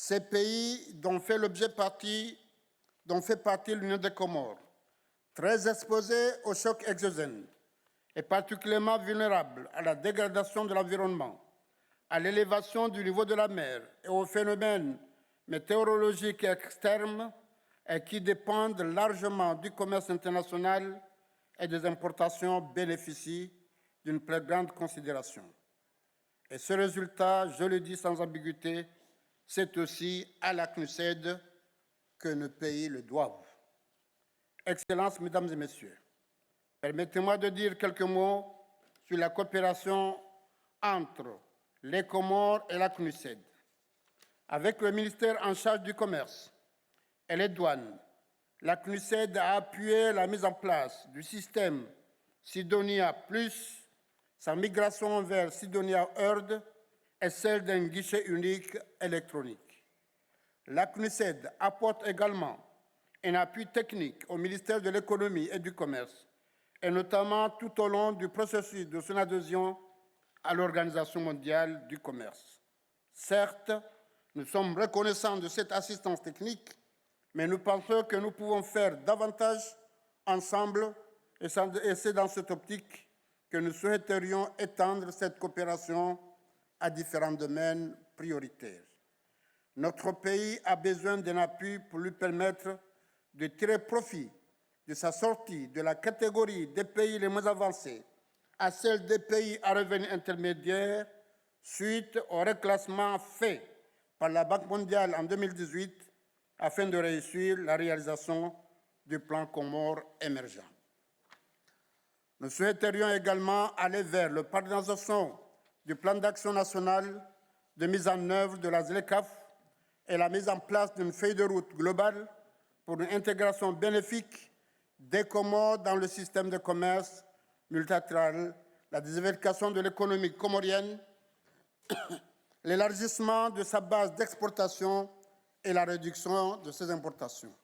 Ces pays dont fait partie l'Union des Comores, très exposés aux chocs exogènes et particulièrement vulnérables à la dégradation de l'environnement, à l'élévation du niveau de la mer et aux phénomènes météorologiques externes et qui dépendent largement du commerce international et des importations bénéficient d'une plus grande considération. Et ce résultat, je le dis sans ambiguïté, c'est aussi à la CNUSED que nos pays le doivent. Excellences, Mesdames et Messieurs, permettez-moi de dire quelques mots sur la coopération entre les Comores et la CNUSED. Avec le ministère en charge du commerce et les douanes, la CNUSED a appuyé la mise en place du système Sidonia Plus, sa migration vers Sidonia Heard et celle d'un guichet unique électronique. La CNUSED apporte également un appui technique au ministère de l'Économie et du Commerce, et notamment tout au long du processus de son adhésion à l'Organisation mondiale du commerce. Certes, nous sommes reconnaissants de cette assistance technique, mais nous pensons que nous pouvons faire davantage ensemble, et c'est dans cette optique que nous souhaiterions étendre cette coopération à différents domaines prioritaires. Notre pays a besoin d'un appui pour lui permettre de tirer profit de sa sortie de la catégorie des pays les moins avancés à celle des pays à revenus intermédiaires suite au reclassement fait par la Banque mondiale en 2018 afin de réussir la réalisation du plan Comores émergent. Nous souhaiterions également aller vers la parallélisation du plan d'action national de mise en œuvre de la ZLECAf et la mise en place d'une feuille de route globale pour une intégration bénéfique des Comores dans le système de commerce multilatéral, la diversification de l'économie comorienne, l'élargissement de sa base d'exportation et la réduction de ses importations.